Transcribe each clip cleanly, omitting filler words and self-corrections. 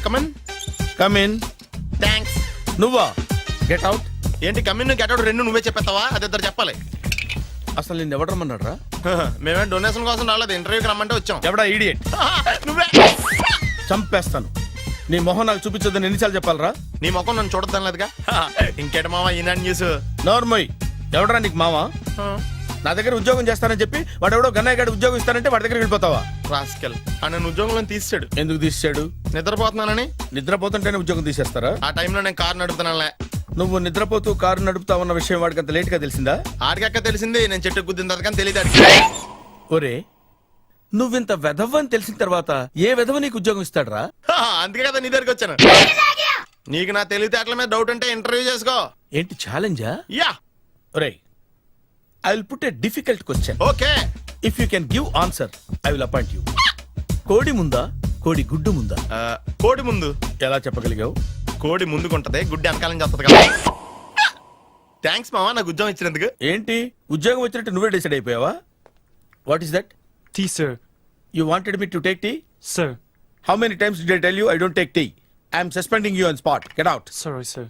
Come on? Come in. Thanks. నువ్వా? Get out. ఏంటి come in get out రెండు నువ్వే చెప్పేస్తావా? అది ఇద్దరు చెప్పాలి. అసలు నేను ఎవడు రమ్మన్నాడు రా? మేమే డొనేషన్ కోసం రాలేదు, ఇంటర్వ్యూకి రమ్మంటే వచ్చాం. ఎవడా ఈడియట్? నువ్వే. చంపేస్తాను. నీ మొహం నాకు చూపించొద్దని ఎన్నిసార్లు చెప్పాలరా? నీ ముఖం నన్ను చూడద్దాం లేదుగా. ఇంకేట మావా ఈనాడు న్యూస్? నోర్మోయ్. ఎవడరా నీకు మావా? నా దగ్గర ఉద్యోగం చేస్తానని చెప్పి వాడు ఎవడో గన్నయ్య గడి ఉద్యోగం ఇస్తానంటే వాడి దగ్గర వెళ్ళిపోతావా? రాస్కెల్. నన్ను ఉద్యోగంలో తీసాడు. ఎందుకు తీసాడు? నిద్రపోతున్నానని. నిద్రపోతుంటేనే ఉద్యోగం తీసేస్తారా? ఆ టైంలో నేను కారు నడుపుతున్నానులే. నువ్వు నిద్రపోతూ కారు నడుపుతా ఉన్న విషయం వాడికి అంత లేట్ గా తెలిసిందా? ఆడికక్క తెలిసింది, నేను చెట్టు గుద్దిన తర్వాత కానీ తెలియదు. ఒరే, నువ్వింత వెధవ్ అని తెలిసిన తర్వాత ఏ వెధవ నీకు ఉద్యోగం ఇస్తాడరా? అందుకే కదా నీ దగ్గరికి వచ్చాను. నీకు నా తెలివితేటల మీద డౌట్ ఉంటే ఇంటర్వ్యూ చేసుకో. ఏంటి ఛాలెంజా? యా. ఒరే, I will put a difficult question. Okay. If you can give answer I will appoint you. కోడి ముందా, కోడి గుడ్డు ముందా? కోడి ముందు. ఎలా చెప్పగలిగావు? కోడి ముందుకుంటది, గుడ్డి వెనకాలని చేస్తుంది కదా. థ్యాంక్స్ మావా నాకు ఉద్యోగం ఇచ్చినందుకు. ఏంటి ఉద్యోగం వచ్చినట్టు నువ్వే డిసైడ్ అయిపోయావా? What is that? Tea, sir. You wanted me to take tea? Sir. How many times did I tell you I don't take tea? I am suspending you on spot. Get out. Sorry, sir.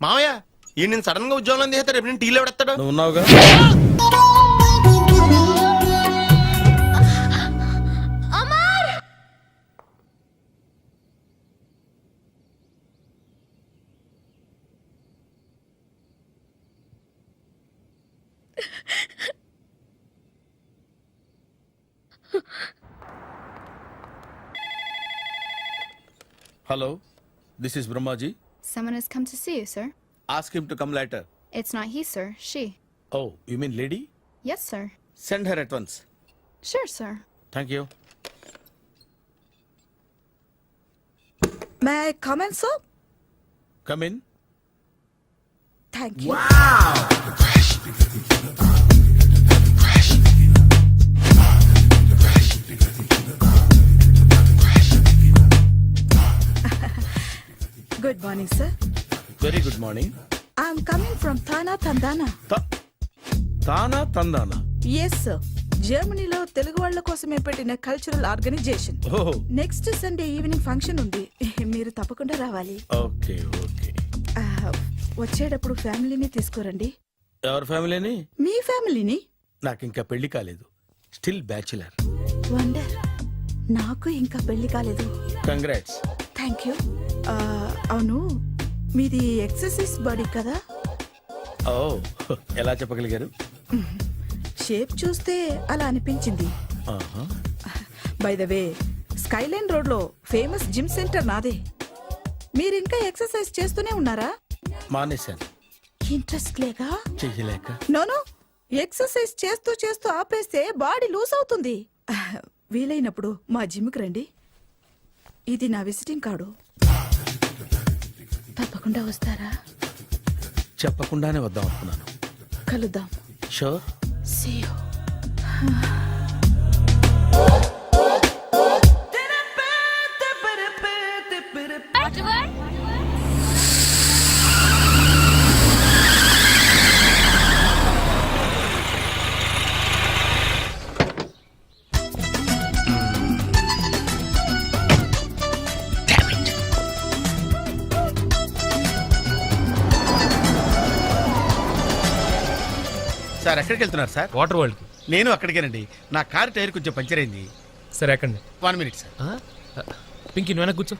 మావయ్య ఈ నేను sudden గా ఉద్యోగంలో తీస్తాడు. రేపు నేను టీలో ఎవడెత్తాడు? నువ్వు ఉన్నావుగా. Hello, this is Brahmaji. Someone has come to see you, sir. Ask him to come later. It's not he, sir. She. Oh, you mean lady? Yes, sir. Send her at once. Sure, sir. Thank you. May I come in, sir? Come in. Thank you. Good morning, sir. Very good morning. I'm coming from Thana Tandana. తానా తందానా? Yes, sir. జర్మనీలో తెలుగు వాళ్ళ కోసమే పెట్టిన cultural organisation. ఓహో, next Sunday evening function ఉంది, మీరు తప్పకుండా రావాలి. Okay okay. వచ్చేటప్పుడు ఫ్యామిలీని తీసుకురండి. ఎవరి ఫ్యామిలీని? మీ ఫ్యామిలీని. నాకు ఇంకా పెళ్లి కాలేదు. Still bachelor. వండర్. నాకు ఇంకా పెళ్లి కాలేదు. కంగ్రాట్స్. Thank you. అవును, మీది ఎక్సర్సైజ్ బాడీ కదా? ఓ, ఎలా చెప్పగలిగారు? షేప్ చూస్తే అలా అనిపించింది. ఆహా. By the way, Skyline road లో ఫేమస్ జిమ్ సెంటర్ నాదే. మీరు ఇంకా ఎక్సర్సైజ్ చేస్తూనే ఉన్నారా? మానేశాను. ఇంట్రెస్ట్ లేక? చెయ్యలేక. నోను, ఎక్సర్సైజ్ చేస్తూ చేస్తూ ఆపేస్తే బాడీ లూజ్ అవుతుంది. వీలైనప్పుడు మా జిమ్కి రండి. ఇది నా విజిటింగ్ కార్డు. తప్పకుండా వస్తారా? చెప్పకుండానే వద్దాం అనుకున్నాను. కలుద్దాం. షూర్. See you. సార్ ఎక్కడికి వెళ్తున్నారు సార్? వాటర్ వరల్డ్ కి. నేను అక్కడికేనండి. నా కార్ టైర్ కొంచెం పంచర్ అయింది. సరే ఎక్కండి. 1 minute సార్. పింకీ నువ్వు వెనక్కి కూర్చో.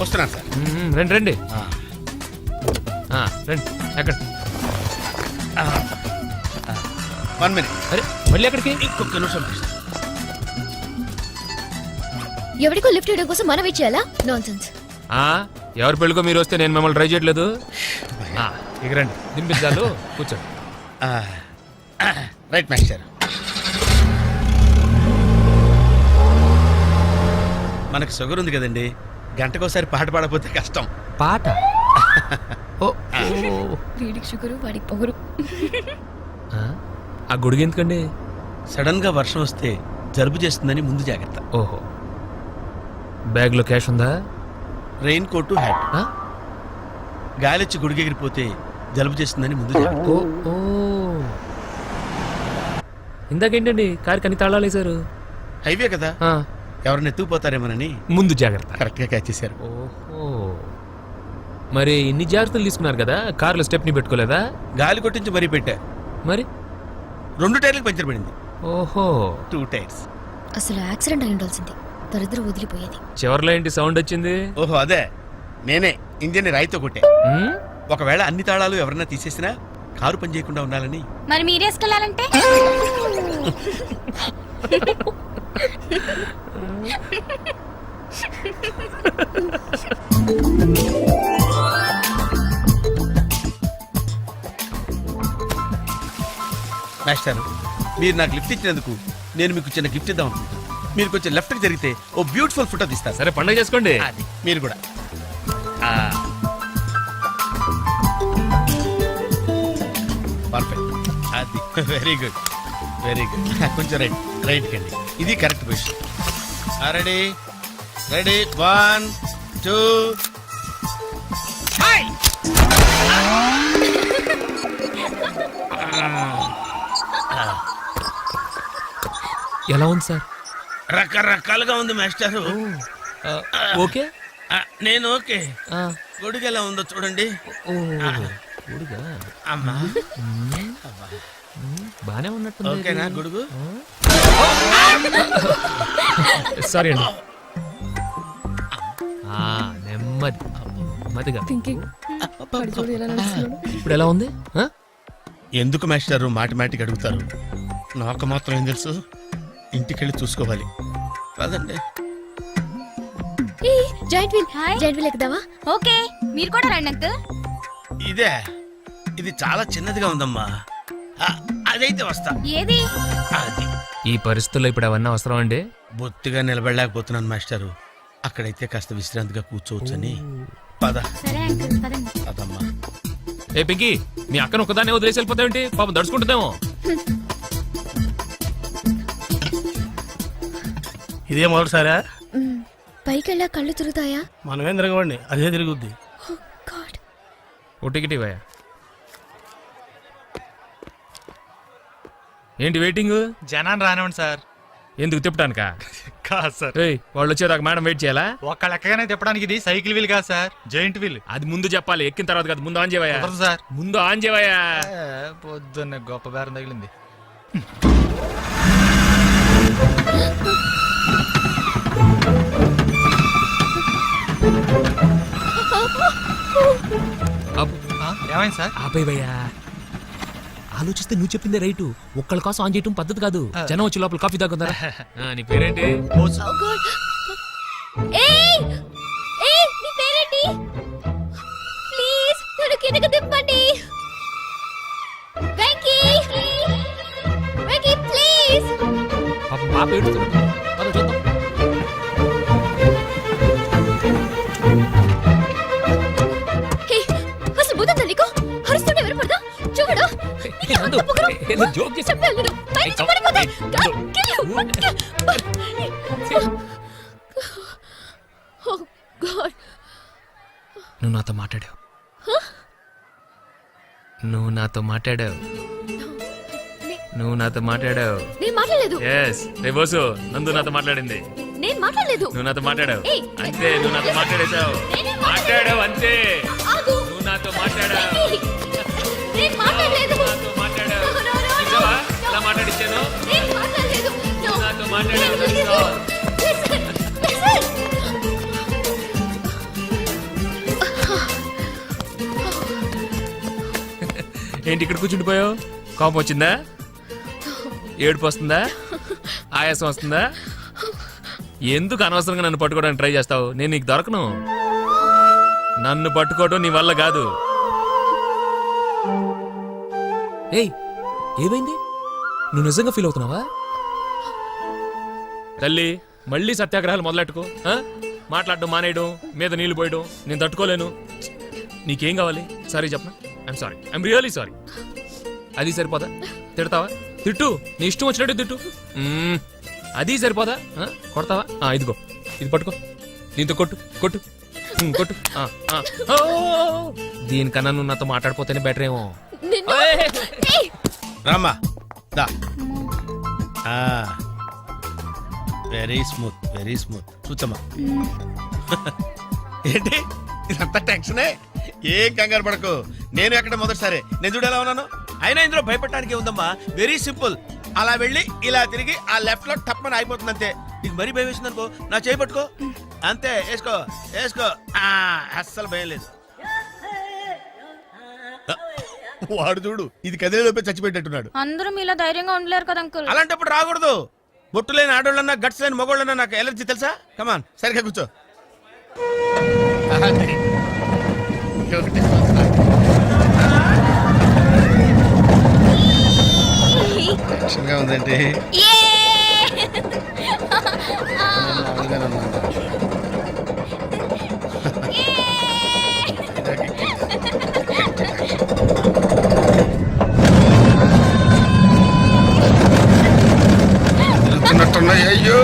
వస్తున్నాను సార్. రండి రండి రండి. ఎక్కడ? 1 minute. అరే మళ్ళీ ఎక్కడికి? ఇంకొక నిమిషం. ఎవరికో లిఫ్ట్ ఇవ్వడం కోసం మనం ఇచ్చేయాలా? నాన్సెన్స్. ఎవరి పెళ్ళికో మీరు వస్తే నేను మిమ్మల్ని ట్రై చేయట్లేదు. ఇక రండి, దింపించాలు. కూర్చోండి. Right master. మనకు షుగర్ ఉంది కదండి, గంటకోసారి పాట పాడకపోతే కష్టం. పాట ఓ వీడికి షుగరు వాడికి పొగరు. ఆ గొడుగు ఎందుకండి? సడన్ గా వర్షం వస్తే జలుబు చేస్తుందని ముందు జాగ్రత్త. ఓహో, బ్యాగ్లో క్యాష్ ఉందా? Rain coat, hat. ఆ? గాలిచ్చి గుడిగెగిరిపోతే జలుబు చేస్తుందని ముందు జాగ్రత్త. ఓ ఓ ఇందాకేంటండి కారు కని తాళాలు వేశారు? హైవే కదా, ఆ, ఎవరిని ఎత్తుకుపోతారేమోనని ముందు జాగ్రత్త. కరెక్ట్ గా క్యాచ్ చేశారు. ఓహో, మరి ఇన్ని జాగ్రత్తలు తీసుకున్నారు కదా, కారులో స్టెప్ని పెట్టుకోలేదా? గాలి కొట్టించి మరీ పెట్టా. మరి 2 టైర్లకు పంచర్ పడింది. ఓహో, 2 టైర్స్. అసలు యాక్సిడెంట్ అయి ఉండాల్సింది, దరిద్రం వదిలిపోయేది. చివర్లో ఏంటి సౌండ్ వచ్చింది? ఓహో అదే, నేనే ఇంజిన్ రాయితో కొట్టే. ఉమ్, ఒకవేళ అన్ని తాళాలు ఎవరన్నా తీసేసినా కారు పని చేయకుండా ఉండాలని. మరి మీరేసుకెళ్ళాలంటే మాస్టర్, మీరు నాకు లిఫ్ట్ ఇచ్చినందుకు నేను మీకు చిన్న గిఫ్ట్ ఇద్దాం అనుకుంటున్నాను. మీరు కొంచెం లెఫ్ట్కి జరిగితే ఓ బ్యూటిఫుల్ ఫోటో తీస్తారు. సరే పండుగ చేసుకోండి. అది మీరు కూడా. పర్ఫెక్ట్, అది వెరీ గుడ్, వెరీ గుడ్. కొంచెం రైట్ కండి, ఇది కరెక్ట్ పొజిషన్. Ready ready, 1 2. ఎలా ఉంది సార్? రకరకాలుగా ఉంది మాస్టారు. ఓకే. నేను ఓకే. ఆ, గొడుగు ఎలా ఉందో చూడండి. ఓ, గొడుగా? అమ్మా, బానే ఉన్నట్టుంది. ఓకేనా గొడుగు? సారీ అండి. నెమ్మది నెమ్మదిగా. ఇప్పుడు ఎలా ఉంది? ఆ? ఎందుకు మాస్టారు మాటిమాటికి అడుగుతారు? నాకు మాత్రం ఏం తెలుసు, ఇంటికెళ్ళి చూసుకోవాలి. కాదండి, joint wheel, hi. Joint wheel ఎక్కుదావా? ఓకే, మీరు కూడా రండి అంకుల్. ఇదే, ఇది చాలా చిన్నదిగా ఉందమ్మా. అదైతే వస్తా. ఏది? అది ఈ పరిస్థితుల్లో ఇప్పుడు అవన్నీ అవసరం అండి? బొత్తిగా నిలబడలేకపోతున్నాను మాస్టారు. అక్కడైతే కాస్త విశ్రాంతిగా కూర్చోవచ్చని. పద సరే అంకుల్, పదండి. పదమ్మా. ఏ పింకీ, మీ అక్కను ఒకదాన్ని వదిలేసి వెళ్ళిపోతావేంటి? పాపం దడుచుకుంటుందేమో. ఇదే మొదటిసారా? పైకి వెళ్ళా కళ్ళు తిరుగుతాయా? మనమేం తిరగవండి, అదే తిరుగుద్ది. Oh God. ఓ టికెట్ ఇవ్వయా. ఏంటి వెయిటింగ్? జనాన్ని రానివ్వండి సార్. ఎందుకు తిప్పటానికా? కాదు సార్, ఏయ్, వాళ్ళు వచ్చేదాకా మేడం వెయిట్ చేయాలా? ఒక్క లెక్కగానే తిప్పడానికి ఇది సైకిల్ వీల్ కాదు సార్, జైంట్ వీల్. అది ముందు చెప్పాలి, ఎక్కిన తర్వాత కాదు. ముందు ఆన్ చేయవయ్యా. కుదరదు సార్. ముందు ఆన్ చేయవయ్యా. పొద్దున్న గొప్ప బేరం తగిలింది. అబ్బో, ఏమైంది సార్? ఆపేవయ్యా. ఆలోచిస్తే నువ్వు చెప్పిందే రైటు. ఒక్కళ్ళ కోసం ఆన్ చేయటం పద్ధతి కాదు. జనం వచ్చి లోపల కాఫీ తాగుందా? నీ పేరేంటి? Oh God. ఏయ్! ఏయ్, నీ పేరేంటి? ప్లీజ్ నన్ను కిందకి దింపండి. వెంకీ! వెంకీ ప్లీజ్. పాపం పాప ఏడుస్తుంది. పద చూద్దాం. హే, అసలు బుద్ధుందా నీకు? అరుస్తుంటే వినపడదా? చూడు. నీకు అంత పొగరు. ఏదో జోక్ చేశా. చెప్పాలి నేను. పైనుంచి పడిపోతా. God, kill you. Oh God. నువ్వు నాతో మాట్లాడావు. నువ్వు నాతో మాట్లాడావు. నువ్వు నాతో మాట్లాడావు. నేను మాట్లాడలేదు. ఎస్, రేబోసు నందు నాతో మాట్లాడింది. నేను మాట్లాడలేదు. నువ్వు నాతో మాట్లాడావు. ఏయ్, అంతే, నువ్వు నాతో మాట్లాడేశావు. నేనే మాట్లాడావు అంతే. ఆగు. నువ్వు నాతో మాట్లాడావు. వెంకీ, నేను మాట్లాడలేదు. నాతో మాట్లాడావు. No, no, no, no. నిజమా? ఎలా మాట్లాడించాను? నేను మాట్లాడలేదు. No. నాతో మాట్లాడావు. Listen, listen. ఏంటి ఇక్కడ కూర్చుండిపోయావు? కోపం వచ్చిందా? ఏడుపు వస్తుందా? ఆయాసం వస్తుందా? ఎందుకు అనవసరంగా నన్ను పట్టుకోవడానికి ట్రై చేస్తావు? నేను నీకు దొరకను. నన్ను పట్టుకోవడం నీ వల్ల కాదు. ఏయ్, ఏమైంది? నువ్వు నిజంగా ఫీల్ అవుతున్నావా? తల్లి, మళ్ళీ సత్యాగ్రహాలు మొదలెట్టుకో ఆ? మాట్లాడడం మానేయడం మీద నీళ్లు పోయడం నేను తట్టుకోలేను. నీకేం కావాలి? సారీ చెప్పనా? I'm sorry, I'm really sorry. అది సరిపోదా? తిడతావా? తిట్టు, నీ ఇష్టం వచ్చినట్టు తిట్టు. అది సరిపోదా? కొడతావా? ఇదిగో ఇది పట్టుకో, దీంతో కొట్టు కొట్టు కొట్టు. ఓ! దీనికన్నా నువ్వు నాతో మాట్లాడిపోతేనే బెటర్ ఏమో. రామ్మా దా. Very smooth, very smooth. చూచమ్మా. ఏంటి ఇదంతా టెన్షనే? ఏం కంగారు పడకు, నేను ఎక్కడ మొదటిసారి. నేను చూడు ఎలా ఉన్నాను. అయినా ఇందులో భయపడటానికి ఉందమ్మా. Very simple. అలా వెళ్ళి ఇలా తిరిగి ఆ లెఫ్ట్ లో టప్పని అయిపోతుంది అంతే. నీకు మరీ భయం వేసింది అనుకో, నా చేయి పట్టుకో అంతే. వేసుకో వేసుకో. అస్సలు భయం లేదు. వాడు చూడు, ఇది కదిలేలోపే చచ్చిపెట్టేట్టున్నాడు. అందరూ మీలా ధైర్యంగా ఉండలేరు కదా అంకుల్. అలాంటప్పుడు రాకూడదు. బొట్టు లేని ఆడోళ్ళన్నా గట్స్ లేని మగోళ్ళన్నా నాకు ఎలర్జీ తెలుసా. కమాన్ సరిగ్గా కూర్చో. టెన్షన్గా ఉందండి. తిరుగుతున్నట్టున్నాయి. అయ్యో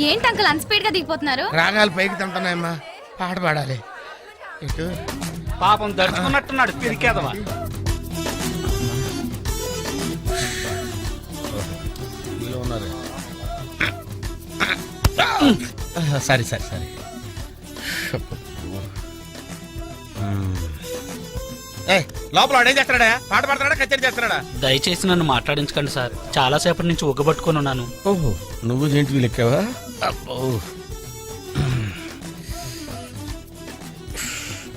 ఏంటి అంకుల్ అన్ స్పీడ్ గా దిగిపోతున్నారు? రాగాలు పైకి తింటున్నాయమ్మా, పాట పాడాలి. ఇటు పాపం దడుచుకున్నట్టున్నాడు పిరికేదవా. ఉన్నారు. సరే సరే సరే. లోపల వాడు ఏం చేస్తున్నాడా? పాట పాడుతున్నాడా, కచేరీ చేస్తున్నాడా? దయచేసి నన్ను మాట్లాడించకండి సార్, చాలా సేపటి నుంచి ఉగ్గబట్టుకొని ఉన్నాను. ఓహో, నువ్వు జేంటివి లెక్కావా? అబ్బో,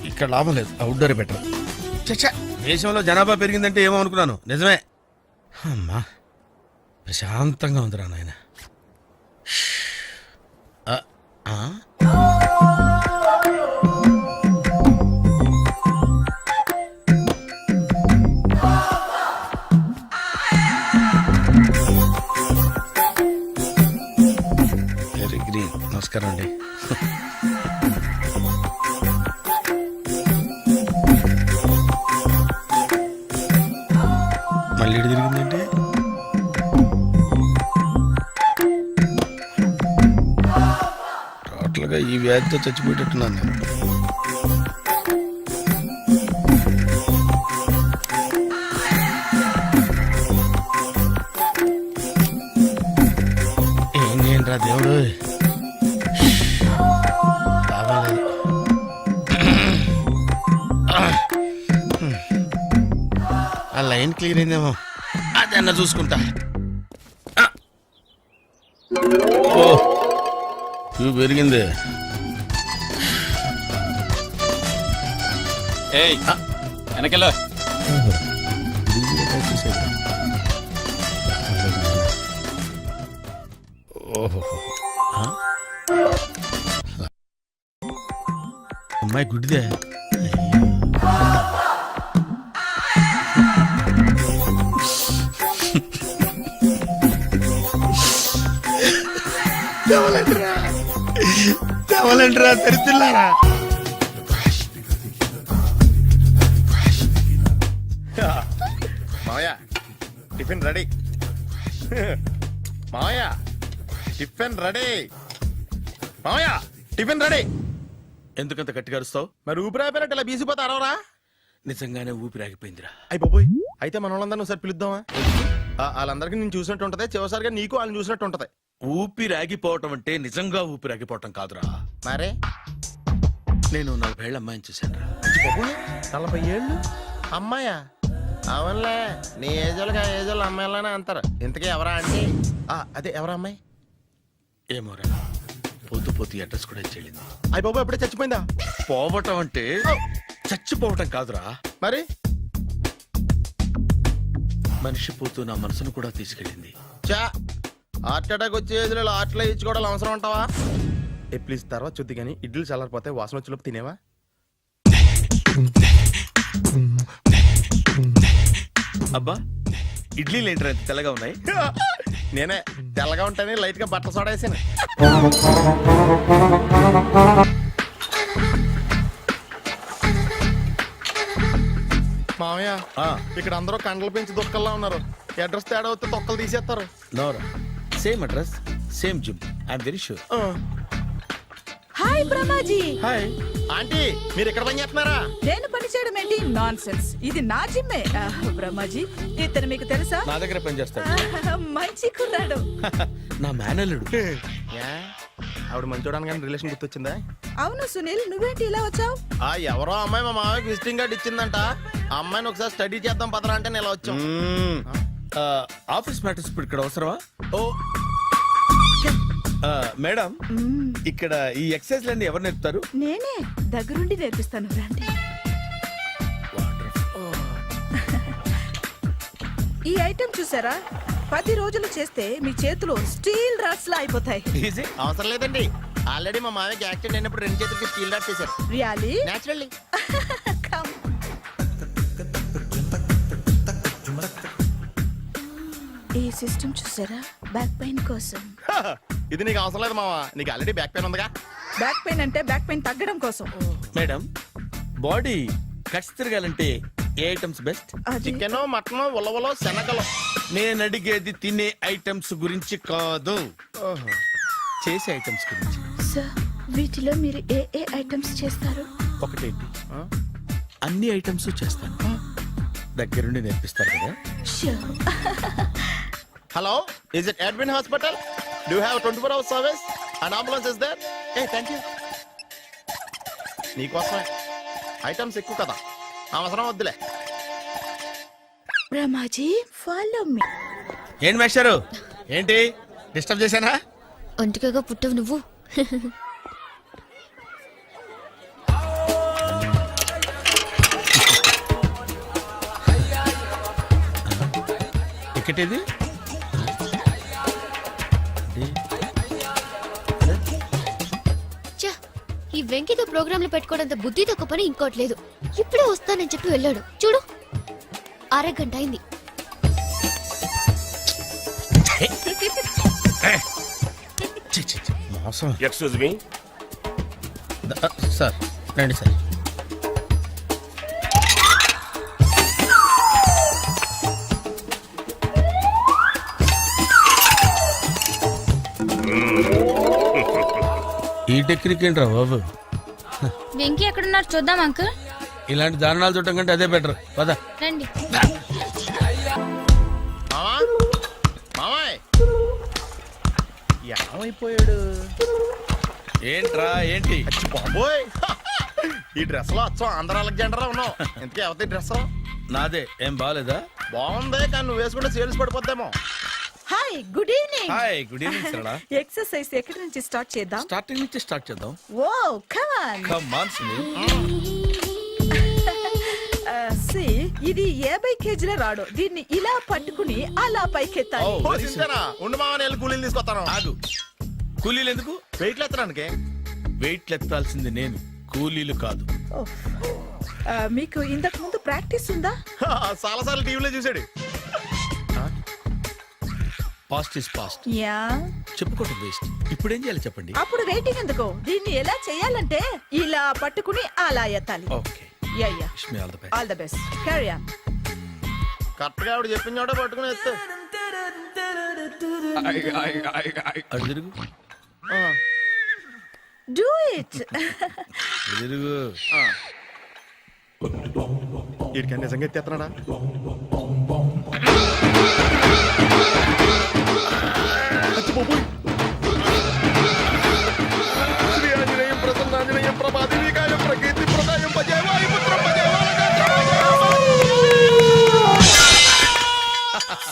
ఇక్కడ లాభం లేదు, అవుట్డోర్ బెటర్. చచ్చా, దేశంలో జనాభా పెరిగిందంటే ఏమో అనుకున్నాను. నిజమే. అమ్మా ప్రశాంతంగా ఉందిరా నాయన. Very green. నమస్కారం అండి. మళ్ళీ ఇటు తిరిగిందండి. టోటల్గా ఈ వ్యాధితో చచ్చిపోయేటట్టున్నాను నేను. ఏం చేయండిరా దేవుడు, బాగాలేదు. ఆ లైన్ క్లియర్ అయిందేమో, అదన్నా చూసుకుంటా. ఓ, ఇవి పెరిగింది. వెనకెళ్ళ ఓహో, అమ్మాయి గుడ్డిదే. తెవలంటరా తెరుతున్నారా? మావయ్య టిఫిన్ రెడీ. మావయ్య టిఫిన్ రెడీ. మావయ్య టిఫిన్ రెడీ. ఎందుకంత గట్టిగా అరుస్తావు? మరి ఊపిరాయిపోయినట్టు ఇలా బీసిపోతే అరవరా? నిజంగానే ఊపిరాగిపోయిందిరా. అయ్యి బాబోయ్, అయితే మన వాళ్ళందరినీ ఒకసారి పిలుద్దామా? వాళ్ళందరికీ నేను చూసినట్టు ఉంటది, చివరిసారిగా నీకు వాళ్ళని చూసినట్టు ఉంటది. ఊపిరాగిపోవటం అంటే నిజంగా ఊపిరాగిపోవటం కాదురా. మరే నేను 40 ఏళ్ళ అమ్మాయిని చూశాను రా. 40 ఏళ్ళు అమ్మాయా? అవునులే, నీ ఏజోళ్ళకి ఆ ఏజోళ్ళు అమ్మాయిలానే అంటారు. ఇంతకీ ఎవరా అంటే అదే ఎవరా అమ్మాయి? ఏమోరా, పొద్దు అడ్రస్ కూడా ఇచ్చేళ్ళింది. అయ్యి బాబు ఎప్పుడే చచ్చిపోయిందా? పోవటం అంటే చచ్చిపోవటం కాదురా, మరి మనిషి పోతూ నా మనసును కూడా తీసుకెళ్ళింది. చా హార్ట్ అటాక్ వచ్చే ఏజ్లో హార్ట్లో ఇచ్చుకోవడం అవసరం అంటావా? ప్లీజ్ తర్వాత చూద్ది కానీ ఇడ్లీలు చల్లారిపోతే వాసన వచ్చేలోపు తినేవా? అబ్బా, ఇడ్లీలు ఏంటరా ఇంత తెల్లగా ఉన్నాయి? నేనే తెల్లగా ఉంటానే లైట్ గా బట్టలు సోడా వేసాను. మామయ్య, ఇక్కడ అందరూ కండలు పెంచి దుక్కల్లా ఉన్నారు. అడ్రస్ తేడా వస్తే తొక్కలు తీసేస్తారు. నోరా, same address same gym, I'm very sure. Hi Brahmaji. Hi aunty, మీరు ఇక్కడ పని చేస్తున్నారా? నేను పని చేయడం ఏంటి? Nonsense. ఇది నా జిమ్మే. బ్రహ్మాజీ, ఇతను మీకు తెలుసా? నా దగ్గర పని చేస్తాడు. మంచి కుర్రాడు. నా మేనల్లుడు. ఆవిడ మంచి చూడడానికి రిలేషన్ గుర్తొచ్చిందా? అవును సునీల్, నువ్వేంటి ఇలా వచ్చావు? ఎవరో అమ్మాయి మా మామయ్యకి విజిటింగ్ కార్డ్ ఇచ్చిందంట. ఆ అమ్మాయిని ఒకసారి స్టడీ చేద్దాం పదరా అంటే నేను ఇలా వచ్చాం. ఆఫీస్ మ్యాటర్స్ ఇప్పుడు ఇక్కడ అవసరమా? ఓ మేడం, ఇక్కడ ఈ ఎక్సర్సైజ్ లన్నీ ఎవరు నేర్పుతారు? నేనే దగ్గరుండి నేర్పిస్తాను, రండి. ఈ ఐటెం చూసారా? 10 రోజులు చేస్తే మీ చేతులు స్టీల్ రాట్స్ లా అయిపోతాయి. ఈజీ. అవసరం లేదండి, ఆల్రెడీ మా మామయ్యకి యాక్సిడెంట్ అయినప్పుడు 2 చేతులకి స్టీల్ డాట్ చేశారు. రియాలీ? నేచురల్లీ. ఈ సిస్టమ్ చూసారా? బ్యాక్ పెయిన్ కోసం. ఇది నీకు అవసరం లేదు మావా, నీకు ఆల్రెడీ బ్యాక్ పెయిన్ ఉందిగా. బ్యాక్ పెయిన్ అంటే బ్యాక్ పెయిన్ తగ్గడం కోసం. మేడం, బాడీ కట్స్ తిరగాలంటే ఏ ఐటమ్స్ బెస్ట్? అది చికెన్, మటన్, ఉలవలో, శనగలు. నేను అడిగేది తినే ఐటమ్స్ గురించి కాదు, చేసే ఐటమ్స్ గురించి. సార్, వీటిలో మీరు ఏ ఏ ఐటమ్స్ చేస్తారు? ఒకటేంటి, అన్ని ఐటమ్స్ చేస్తాను. దగ్గరుండి నేర్పిస్తారు కదా. Sure. Hello, is it admin hospital? Do have 24 hours service? And ambulance is there? Thank you. నీకోసమే ఐటమ్స్ ఎక్కువ కదా, అవసరం వద్దులే. Brahmaji, follow me. ఏంటి మేస్టారు, ఏంటి డిస్టర్బ్ చేశానా? ఒంటికగా పుట్టవు నువ్వు. టికెట్ ఇది? ఛ, ఈ వెంకితో ప్రోగ్రాంలు పెట్టుకోవడంత బుద్ధి తక్కువ పని ఇంకోట్లేదు. ఇప్పుడే వస్తానని చెప్పి వెళ్ళాడు చూడు, అరగంట అయింది. మోసం. ఎక్స్క్యూజ్ మీ, సార్ రండి సార్. ఈ టెక్నిక్ ఏంట్రా బాబు? వెంకీ ఎక్కడున్నారు చూద్దాం అంకుల్. ఇలాంటి దారుణాలు చూడటం కంటే అదే బెటర్. పద. రండి. మావా, మావాయ్ ఏమైపోయాడు? ఏంట్రా ఏంటి? బాబోయ్, ఈ డ్రెస్ లో వచ్చాం ఆంధ్ర అలెగ్జాండర్ ఉన్నావు. ఇంతకీ ఎవరి డ్రెస్? నాదే. ఏం బాగాలేదా? బాగుంది, కానీ నువ్వు వేసుకుంటే సేల్స్ పడిపోద్దేమో. Hi, good evening. Hi, good evening Sarala. Exercise ఎక్కడి నుంచి స్టార్ట్ చేద్దాం? స్టార్టింగ్ నుంచి స్టార్ట్ చేద్దాం. Oh come on. Come on Sunil. ఇది 50 కేజీల రాడు. దీన్ని ఇలా పట్టుకుని అలా పైకెత్తాలి. Oh. ఓ, సింతేనా? ఉండు మావా, నేను కూలీలు తీసుకొస్తాను. ఆగు. కూలీలు ఎందుకు? వెయిట్లు ఎత్తడానికి. వెయిట్ ఎత్తాల్సింది నేను, కూలీలు కాదు. మీకు ఇంతకు ముందు ప్రాక్టీస్ ఉందా? చాలా సార్లు టీవీలో చూసాడు. Past is past. యా. చెప్పుకోవటం వేస్ట్. ఇప్పుడు ఏం చేయాలి చెప్పండి. అప్పుడు వెయిటింగ్ ఎందుకు? దీన్ని ఎలా చేయాలంటే ఇలా పట్టుకుని అలా ఎత్తాలి. Okay, ya ya. Wish me all the best. All the best. Carry on. Correct గా ఆవిడ చెప్పిన చోట పట్టుకుని ఎత్తు. అటు తిరుగు. Do it. తిరుగు. వీడికి నిజంగా ఎత్తేస్తున్నాడా?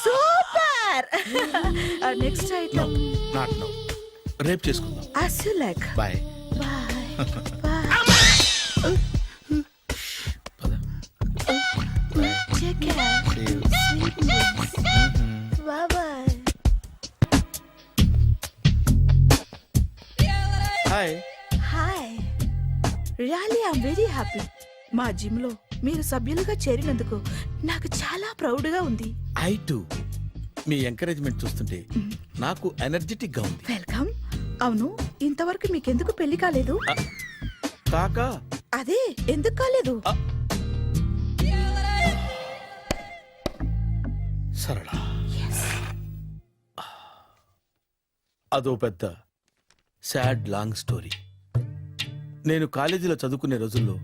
Super next item not no, రేపు చేసుకుందాం. as you like. Bye. Take care. Sweet dreams. Bye bye. Hi. Hi really I'm very happy. మా జిమ్ లో మీరు సభ్యులుగా చేరినందుకు నాకు చాలా ప్రౌడ్ గా ఉంది. I to. మీ ఎంకరేజ్మెంట్ చూస్తుంటే నాకు ఎనర్జెటిక్ గా ఉంది. వెల్కమ్. అవును, ఇంతవరకు మీకెందుకు పెళ్లి కాలేదు? కాకా అదే ఎందుకు కాలేదు? సరళ, అదో పెద్ద సాడ్ లాంగ్ స్టోరీ. నేను కాలేజీలో చదువుకునే రోజుల్లో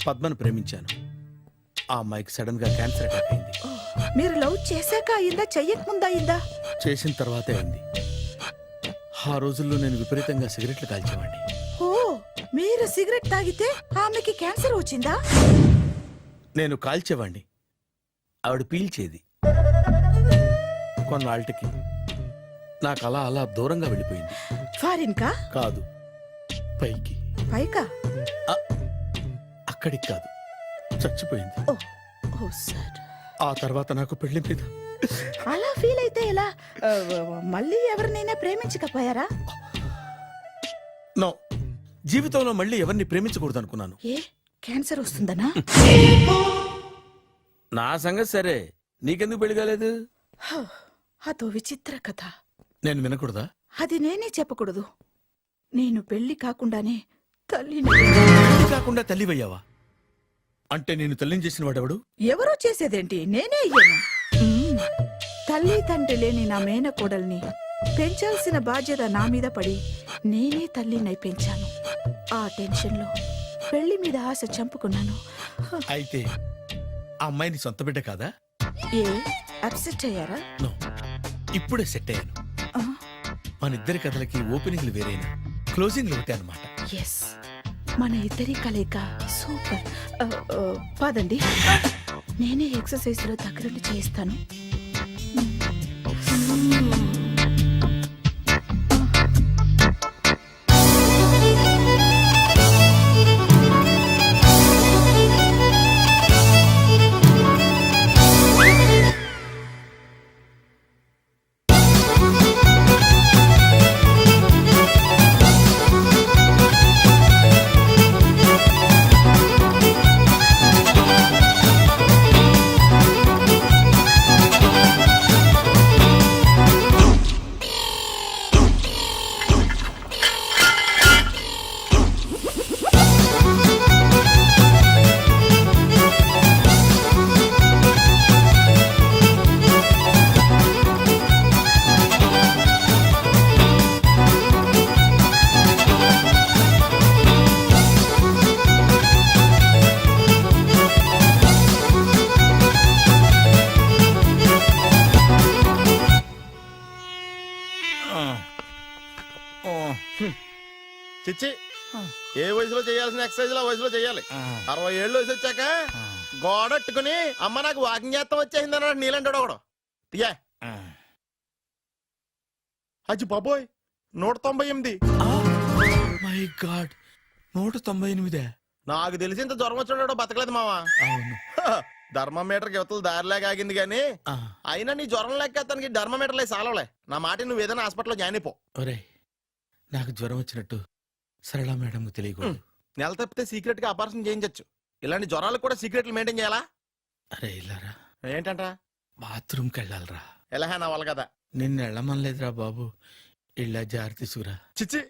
పద్మను ప్రేమించాను. ఆ అమ్మాయికి సడన్ గా క్యాన్సర్ అటాక్ అయింది. మీరు లవ్ చేశాక అయిందా, చెయ్యక ముందా అయిందా? చేసిన తర్వాతే అయింది. ఆ రోజుల్లో నేను విపరీతంగా సిగరెట్లు కాల్చేవాడిని. ఓ, మీరు సిగరెట్ తాగితే ఆమెకి క్యాన్సర్ వచ్చిందా? నేను కాల్చేవాణ్ణి, ఆవిడ పీల్చేది. కొన్నాళ్ళకి నాకు అలా అలా దూరంగా వెళ్ళిపోయింది. ఫారిన్ కా? కాదు, పైకి. పైకా? అక్కడికి కాదు, చచ్చిపోయింది. ఓ ఓ సార్. ఆ తర్వాత నాకు పెళ్లి మీద అలా ఫీల్ అయితే ఎలా? మళ్ళీ ఎవరినైనా ప్రేమించకపోయారా? నో, జీవితంలో మళ్ళీ ఎవరిని ప్రేమించకూడదు అనుకున్నాను. ఏ క్యాన్సర్ వస్తుందనా? నా సంగతి సరే, నీకెందుకు పెళ్లి కాలేదు? అదో విచిత్ర కథ. నేను వినకూడదా? అది నేనే చెప్పకూడదు. నేను పెళ్లి కాకుండానే తల్లిని. పెళ్లి కాకుండా తల్లివయ్యావా? అంటే నేను తల్లిని చేసిన వాడెవడు? ఎవరో చేసేదేంటి, నేనే అయ్యాను. తల్లి తండ్రి లేని నా మేనకోడల్ని పెంచాల్సిన బాధ్యత నా మీద పడి నేనే తల్లినై పెంచాను. ఆ టెన్షన్లో పెళ్లి మీద ఆశ చంపుకున్నాను. అయితే ఆ అమ్మాయిని సొంత బిడ్డ కాదా? ఏ అప్సెట్ అయ్యారా? నో, ఇప్పుడే సెట్ అయ్యాను. ఆ, మన ఇద్దరి కథలకి ఓపెనింగ్లు వేరైనా క్లోజింగ్లు ఒకటే అనమాట. ఎస్, మన ఇద్దరి కలయిక సూపర్. పదండి, నేనే ఎక్సర్సైజ్ లో దగ్గరుండి చేయిస్తాను. చిచ్చి, ఏ వయసులో చేయాల్సిన ఎక్సర్సైజ్ ఆ వయసులో చేయాలి. 60 ఏళ్ళు వయసు వచ్చాక గోడట్టుకుని అమ్మ నాకు వాకింగ్ చేస్తాం వచ్చేసింది అన్నాడు నీలంటాడు ఒకడు. తీయా అచ్చి బాబోయ్, 198. My God, 198. నాకు తెలిసి ఇంత జ్వరం వచ్చాడో బతకలేదు మావా. అవును. ధర్మమీటర్ యువతలు దారిలాగా ఆగింది గానీ అయినా నీ జ్వరం లెక్క అతనికి ధర్మమీటర్లే సాలవలే. నా మాట నువ్వు ఏదైనా హాస్పిటల్లో జాయిన్ అయిపో. ఒరే, నాకు జ్వరం వచ్చినట్టు సరళ మేడం తెలియకూడదు. నెల తప్పితే సీక్రెట్ గా ఆపరేషన్ చేయించచ్చు. ఇలాంటి జ్వరాలకు కూడా సీక్రెట్లు మెయింటైన్ చేయాలా? అరే ఇల్లారా, ఏంటంట? బాత్రూమ్కి వెళ్ళాలరా. ఎలాహే నా వాళ్ళ కదా. నిన్ను వెళ్ళమనలేదురా బాబు, ఇళ్ళ జారి తీసుకురా. చిచ్చి,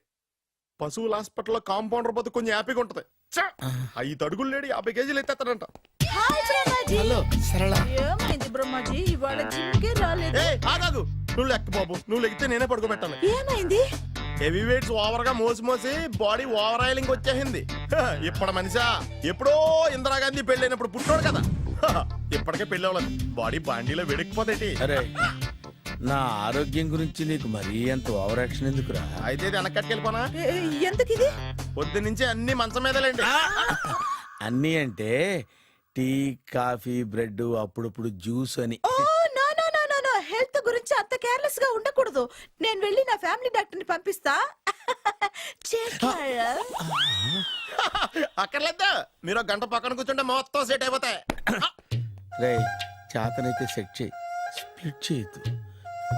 పశువుల హాస్పిటల్లో కాంపౌండర్ పోతే కొంచెం హ్యాపీగా ఉంటది. 5 అడుగులు లేడి 50 కేజీలు ఎత్తేస్తాడంట. హలో సరళ. ఏమైంది బ్రహ్మాజీ, ఇవాళ జిమ్కే రాలేదు? ఏ ఆగాగు, నువ్వు లెక్క బాబు, నువ్వు లెక్కితే నేనే పడుకోబెట్టాలి. ఏమైంది? హెవీ వెయిట్స్ ఓవర్ గా మోసి మోసి బాడీ ఓవర్ ఆయిలింగ్ వచ్చేసింది. ఇప్పుడు మనిషా ఎప్పుడో ఇందిరాగాంధీ పెళ్ళైనప్పుడు పుట్టినోడు కదా. ఇప్పటికే పెళ్ళి అవ్వలేదు, బాడీ బాండీలో వెడికిపోతేటి. అరే, నా ఆరోగ్యం గురించి నీకు మరీ అంత ఓవర్ యాక్షన్ ఎందుకురా? అయితే ఇది వెనకట్టుకెళ్ళిపోనా? ఎందుకు ఇది? పొద్దు నుంచి అన్ని మంచం మీదలేండి. అన్నీ అంటే టీ, కాఫీ, బ్రెడ్, అప్పుడప్పుడు జ్యూస్ అని. Oh no no no careless గా ఉండకూడదు. నేను వెళ్ళి నా ఫ్యామిలీ డాక్టర్ ని పంపిస్తా. అక్కర్లేదు, మీరు ఒక గంట పక్కన కూర్చుంటే మొత్తం సెట్ అయిపోతాయి. రే చేతనైతే సెట్ చేయి, స్ప్లిట్ చేయొద్దు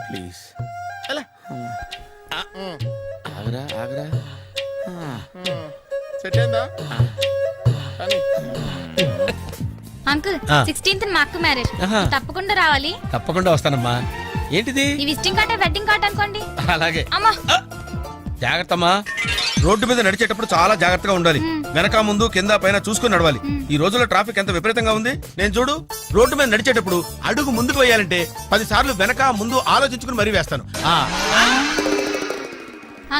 ప్లీజ్. ఎలా? ఆగరా ఆగరా. సెట్ అయిందా? కానీ అంకుల్ ఆ. 16th మా అక్క మ్యారేజ్ ఆహా. తప్పకుండా రావాలి. తప్పకుండా వస్తానమ్మా. ఏంటిది? ఈ విజిటింగ్ కార్డ్ వెడ్డింగ్ కార్డ్ అనుకోండి. అలాగే. అమ్మా జాగ్రత్తమ్మా. రోడ్డు మీద నడిచేటప్పుడు చాలా జాగ్రత్తగా ఉండాలి. వెనక ముందు కింద పైన చూసుకుని నడవాలి. ఈ రోజుల్లో ట్రాఫిక్ ఎంత విపరీతంగా ఉంది. నేను చూడు, రోడ్డు మీద నడిచేటప్పుడు అడుగు ముందుకు వేయాలంటే 10 సార్లు వెనక ముందు ఆలోచించుకుని మరీ వేస్తాను.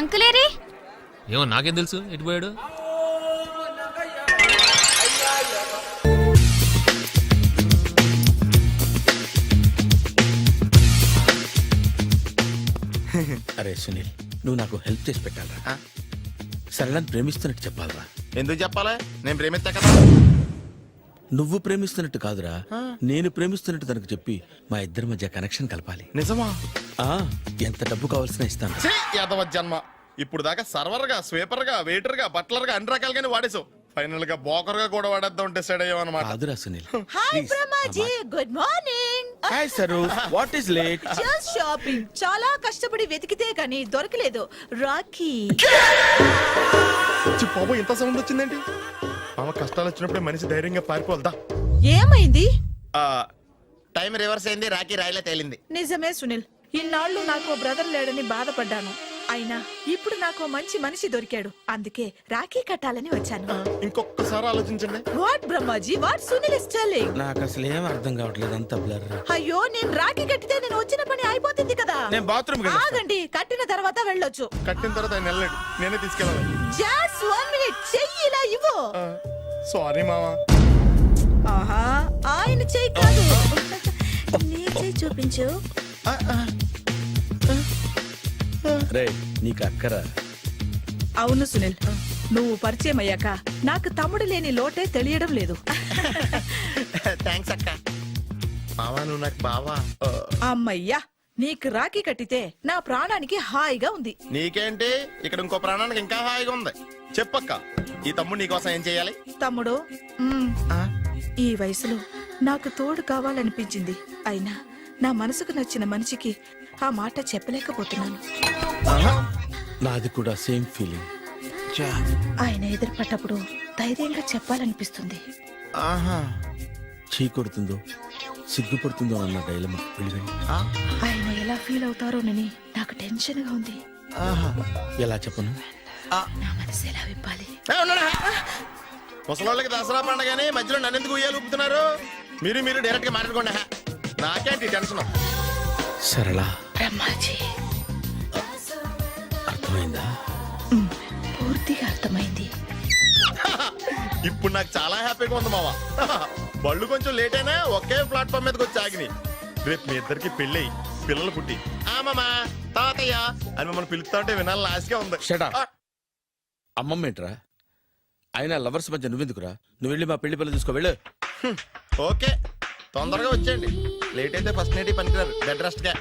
అంకులేరి ఏమో నాకేం తెలుసు ఎటు పోయాడు. అరే సునీల్, నువ్వు నాకు హెల్ప్ చేసి పెట్టాలరా. సరళని ప్రేమిస్తున్నట్టు చెప్పాలరా. ఎందుకు చెప్పాలి? నేను ప్రేమిస్తా కదా. నువ్వు ప్రేమిస్తున్నట్టు కాదురా, నేను ప్రేమిస్తున్నట్టు తనకు చెప్పి మా ఇద్దరి మధ్య కనెక్షన్ కలపాలి. నిజమా? ఆ ఎంత డబ్బు కావాల్సిన ఇస్తాను. ఛీ, యాదవ జన్మ. ఇప్పుడు దాకా సర్వర్ గా, స్వీపర్ గా, వెయిటర్ గా, బట్లర్ గా అన్ని రకాలుగానే వాడేసావు. ఫైనల్ గా బోకర్ గా కూడా వాడేద్దాం డిసైడ్ అయ్యాం అనమాట. కాదురా Sunil. Hi Brahmaji, good morning. Hi sir, what is late? Just shopping. చాలా కష్టపడి వెతికితే కానీ దొరకలేదు. రాఖీ. బాబు ఇంత సౌండ్ వచ్చిందేంటి? మామ కష్టాలు వచ్చినప్పుడే మనిషి ధైర్యంగా పారిపోవద్దా. ఏమైంది? టైం రివర్స్ అయింది, రాఖీ రాయిలా తేలింది. నిజమే సునీల్, ఇన్నాళ్ళు నాకు బ్రదర్ లేడని బాధపడ్డాను. అయినా ఇప్పుడు నాకు మంచి మనిషి దొరికాడు. అందుకే రాఖీ కట్టాలని వచ్చాను. ఇంకొకసారి ఆలోచించండి. What Brahmaji, what Sunil is telling? నాకు అసలు ఏం అర్థం కావట్లేదు, అంత బ్లర్. అయ్యో, నేను రాఖీ కట్టితే నేను వచ్చిన పని అయిపోతుంది కదా. నేను బాత్రూమ్ ఆగండి, కట్టిన తర్వాత వెళ్ళొచ్చు. కట్టిన తర్వాత ఆయన వెళ్ళాడు, నేనే తీసుకెళ్ళాలి. జస్ట్ 1 మినిట్, చెయ్యి ఇలా ఇవ్వు. సారీ మామా. ఆహా, ఆయన చెయ్యి కాదు, నీ చెయ్యి చూపించు. రే నీకు అక్కరా. అవును సునీల్, నువ్వు పరిచయం అయ్యాక నాకు తమ్ముడు లేని లోటే తెలియడం లేదు. థ్యాంక్స్ అక్క. మావా నువ్వు నాకు బావా. అమ్మయ్యా, నీకు రాఖీ కట్టితే నా ప్రాణానికి హాయిగా ఉంది. నీకేంటి, ఇక్కడ ఇంకో ప్రాణానికి ఇంకా హాయిగా ఉంది. చెప్పక్క, ఈ తమ్ముడు నీకోసం ఏం చెయ్యాలి? తమ్ముడు, ఈ వయసులో నాకు తోడు కావాలనిపించింది. అయినా నా మనసుకు నచ్చిన మనిషికి ఆ మాట చెప్పలేకపోతున్నాను. నాది కూడా సేమ్ ఫీలింగ్. ఆయన ఎదురుపడ్డప్పుడు ధైర్యంగా చెప్పాలనిపిస్తుంది. చీ కొడుతుందో సిగ్గుపడుతుందో అన్న డైలమా. వెళ్ళిపోయింది. ఆయన ఎలా ఫీల్ అవుతారోనని నాకు టెన్షన్ గా ఉంది. ఎలా చెప్పను? నా మనసు ఎలా విప్పాలి? ముసలోళ్ళకి దసరా పండగని మధ్యలో నన్ను ఎందుకు ఉయ్యాలు ఊపుతున్నారు? మీరు డైరెక్ట్ గా మాట్లాడుకోండి. నాకేంటి టెన్షన్? సరళ, బ్రహ్మాజీ, అర్థమైందా? పూర్తిగా అర్థమైంది. ఇప్పుడు నాకు చాలా హ్యాపీగా ఉంది మావా. బళ్ళు కొంచెం లేట్ అయినా ఒకే ప్లాట్ఫామ్ మీదకి వచ్చి ఆగినాయి. రేపు మీ ఇద్దరికి పెళ్ళి పిల్లలు పుట్టి మామా తాతయ్య అని మమ్మల్ని పిలుస్తా ఉంటే వినాలని ఆశగా ఉంది. Shut up. అమ్మమ్మ ఏంట్రా? అయినా లవర్స్ మధ్య నువ్వెందుకురా? నువ్వు వెళ్ళి మా పెళ్లి పిల్లలు చూసుకో, వెళ్ళు. ఓకే, తొందరగా వచ్చేయండి. లేట్ అయితే ఫస్ట్ నైట్ పనికిరారు, బెడ్ రెస్ట్ గా.